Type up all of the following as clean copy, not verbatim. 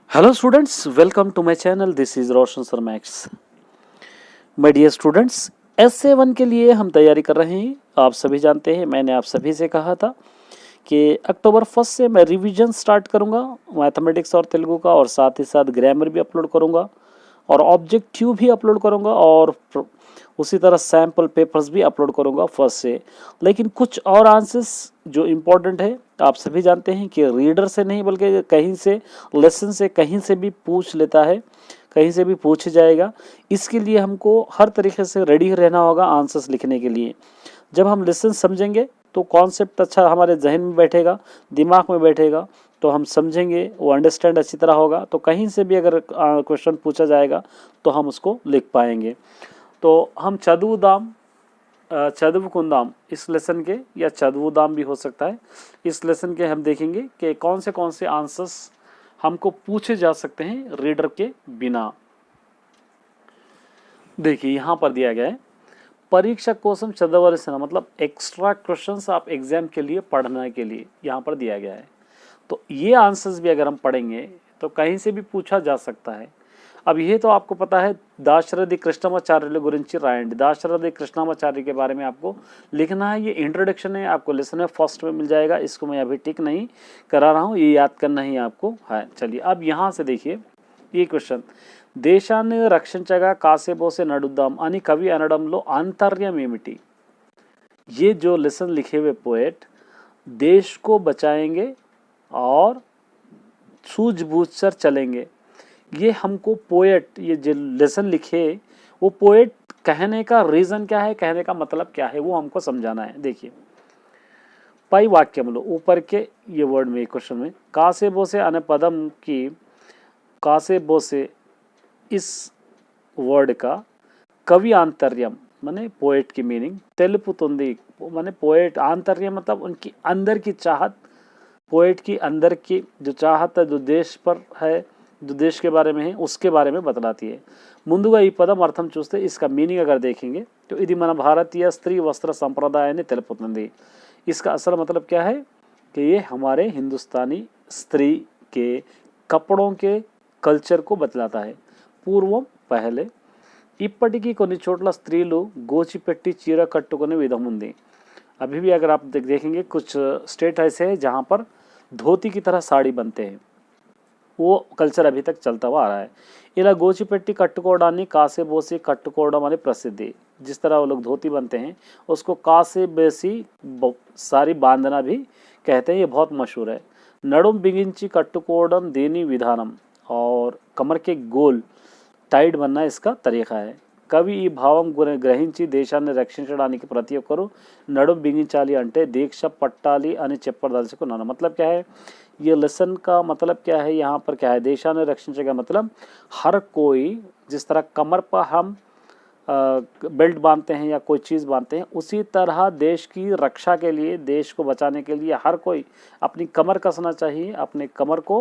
Hello students, welcome to my channel. This is Roshan sir max. My dear students, एस7 के लिए हम तैयारी कर रहे हैं। आप सभी जानते हैं, मैंने आप सभी से कहा था कि अक्टूबर 1 से मैं रिवीजन स्टार्ट करूंगा मैथमेटिक्स और तेलुगु का, और साथ ही साथ ग्रामर भी अपलोड करूंगा और ऑब्जेक्टिव भी अपलोड करूंगा और उसी तरह सैम्पल पेपर्स भी अपलोड करूंगा 1 से। लेकिन कुछ और आंसर्स जो इम्पोर्टेंट है, आप सभी जानते हैं कि रीडर से नहीं बल्कि कहीं से, लेसन से, कहीं से भी पूछ लेता है, कहीं से भी पूछ जाएगा। इसके लिए हमको हर तरीके से रेडी रहना होगा आंसर्स लिखने के लिए। जब हम लेसन समझेंगे तो कॉन्सेप्ट अच्छा हमारे जहन में बैठेगा, दिमाग में बैठेगा, तो हम समझेंगे, वो अंडरस्टैंड अच्छी तरह होगा। तो कहीं से भी अगर क्वेश्चन पूछा जाएगा तो हम उसको लिख पाएंगे। तो हम चदुवकुंदाम इस लेसन के, या चदुवुदाम भी हो सकता है, इस लेसन के हम देखेंगे कि कौन से आंसर्स हमको पूछे जा सकते हैं रीडर के बिना। देखिए यहाँ पर दिया गया है, परीक्षा कोसम चदवरसना, मतलब एक्स्ट्रा क्वेश्चंस आप एग्जाम के लिए पढ़ने के लिए यहाँ पर दिया गया है। तो ये आंसर्स भी अगर हम पढ़ेंगे तो कहीं से भी पूछा जा सकता है। अब ये तो आपको पता है, दाशरथी कृष्णमाचार्य गुरिंची रायंडी, दाशरथी कृष्णमाचार्य के बारे में आपको लिखना है। ये इंट्रोडक्शन है, आपको लेसन में फर्स्ट में मिल जाएगा। इसको मैं अभी टिक नहीं करा रहा हूँ, ये याद करना ही आपको है। चलिए अब यहाँ से देखिए ये क्वेश्चन, దేశాన్ని రక్షించగా కాసేబోసే నడుద్దాం అని कवि అనడంలో आंतर्यम ఏమిటి। ये जो लेसन लिखे हुए पोएट देश को बचाएंगे और सूझबूझ कर चलेंगे, ये हमको पोएट, ये जो लेसन लिखे वो पोएट कहने का रीज़न क्या है, कहने का मतलब क्या है, वो हमको समझाना है। देखिए पै वाक्यमुलो, ऊपर के ये वर्ड में क्वेश्चन में कासेबोसे अने पदम की, कासेबोसे इस वर्ड का कवि आंतर्यम माने पोएट की मीनिंग तेलुपुतुंदी, माने पोएट आंतर्यम मतलब उनकी अंदर की चाहत, पोएट की अंदर की जो चाहत है, जो देश पर है, जो देश के बारे में है, उसके बारे में बतलाती है। ముందుగా ఈ పదం అర్థం చూస్తే इसका मीनिंग अगर देखेंगे तो ఇది మన भारतीय स्त्री वस्त्र संप्रदायाన్ని తెలుపుతుంది। इसका असल मतलब क्या है कि ये हमारे हिंदुस्तानी स्त्री के कपड़ों के कल्चर को बतलाता है। పూర్వం पहले ఇప్పటికీ కొన్ని చోట్ల స్త్రీలు గోచిపెట్టి చీర కట్టుకునే విధం ఉంది। अभी भी अगर आप देखेंगे कुछ स्टेट ऐसे हैं जहाँ पर धोती की तरह साड़ी बनते हैं, वो कल्चर अभी तक चलता हुआ आ रहा है। ఇలా గోచిపెట్టి కట్టుకోవడాన్ని కాసేబోసి కట్టుకోవడం అని ప్రసిద్ధి। जिस तरह वो लोग धोती बनते हैं उसको कासेबेसी साड़ी बांधना भी कहते हैं, ये बहुत मशहूर है। నడుం బిగించి కట్టుకోవడం దీని విధానం, और कमर के गोल टाइट बनना इसका तरीका है। कवि ఈ భావం గ్రహించి దేశాన్ని రక్షించడానికి ప్రతి ఒక్కరూ నడుం బిగించాలి అంటే దీక్ష పట్టాలి అని చెప్పదలుచుకున్నాను। मतलब क्या है, ये लेसन का मतलब क्या है, यहाँ पर क्या है, देशाన్ని रक्षिंचेगा मतलब हर कोई, जिस तरह कमर पर हम बेल्ट बांधते हैं या कोई चीज़ बांधते हैं, उसी तरह देश की रक्षा के लिए, देश को बचाने के लिए हर कोई अपनी कमर कसना चाहिए, अपने कमर को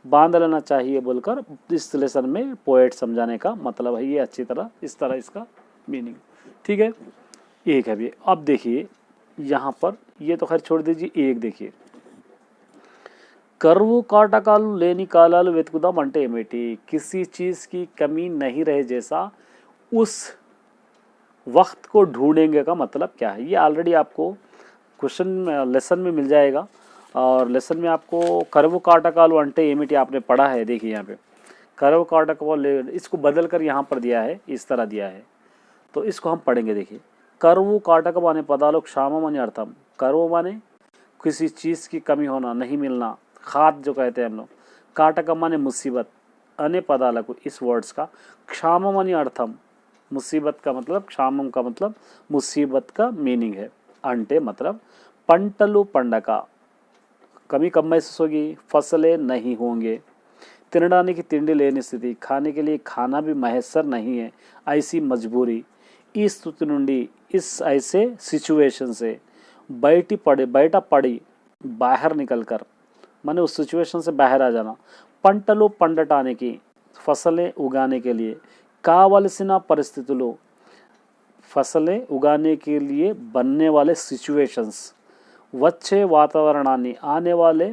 बांध लेना चाहिए बोलकर इस लेसन में पोएट समझाने का मतलब है। ये अच्छी तरह इस तरह इसका मीनिंग, ठीक है। एक है भी। अब देखिए यहाँ पर, ये तो खैर छोड़ दीजिए, एक देखिए, కరువు కాటకాలు లేని కాలాలు వెతుకుదాం అంటే ఏమిటి। किसी चीज़ की कमी नहीं रहे जैसा उस वक्त को ढूंढेंगे का मतलब क्या है। ये ऑलरेडी आपको क्वेश्चन लेसन में मिल जाएगा, और लेसन में आपको करवु काटकालु अंटे एमिटी आपने पढ़ा है। देखिए यहाँ पे करवु काटकालु, इसको बदल कर यहाँ पर दिया है, इस तरह दिया है, तो इसको हम पढ़ेंगे। देखिए करवु काटक माने पदालो क्षाम माने अर्थम, करवु माने किसी चीज़ की कमी होना, नहीं मिलना, खाद जो कहते हैं हम लोग, काटक माने मुसीबत, अने पदाలకు इस वर्ड्स का क्षामम अनि अर्थम, मुसीबत का मतलब, क्षामम का मतलब मुसीबत का मीनिंग है। अंटे मतलब पंटलु पंडका, कमी कम महसूस होगी, फसलें नहीं होंगे, तिनडाने की तिंडी लेनी स्थिति, खाने के लिए खाना भी मैसर नहीं है, ऐसी मजबूरी। इस स्थिति నుండి, इस ऐसे सिचुएशन से, बैठा पड़ी बाहर निकल कर, माने उस सिचुएशन से बाहर आ जाना। पंटलो पंडटाने की, फसलें उगाने के लिए, కావలసిన పరిస్థితులు, फसलें उगाने के लिए बनने वाले सिचुएशंस, వచ్చే वातावरणाన్ని, आने वाले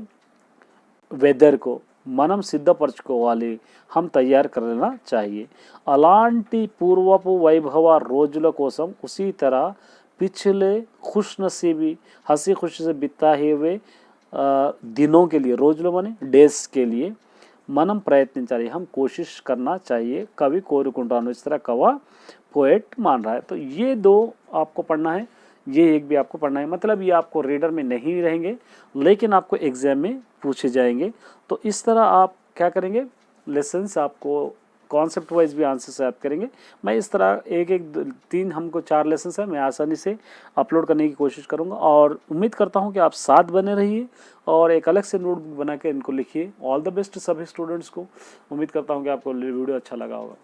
वेदर को, మనం సిద్ధపరచుకోవాలి, हम तैयार कर लेना चाहिए। అలాంటి పూర్వపు వైభవ రోజుల కోసం उसी तरह पिछले खुशनसीबी हंसी खुशी से बिताए हुए दिनों के लिए, రోజులు माने डेज के लिए మనం ప్రయత్నించాలి, हम कोशिश करना चाहिए, कवि కోరుకుంటాను, इस तरह कवा पोएट मान रहा है। तो ये दो आपको पढ़ना है, ये एक भी आपको पढ़ना है। मतलब ये आपको रीडर में नहीं रहेंगे लेकिन आपको एग्जाम में पूछे जाएंगे। तो इस तरह आप क्या करेंगे, लेसन्स आपको कॉन्सेप्ट वाइज भी आंसर्स याद करेंगे। मैं इस तरह एक एक 3 हमको 4 लेसन्स है, मैं आसानी से अपलोड करने की कोशिश करूँगा और उम्मीद करता हूँ कि आप साथ बने रहिए और एक अलग से नोटबुक बना के इनको लिखिए। ऑल द बेस्ट सभी स्टूडेंट्स को। उम्मीद करता हूँ कि आपको वीडियो अच्छा लगा होगा।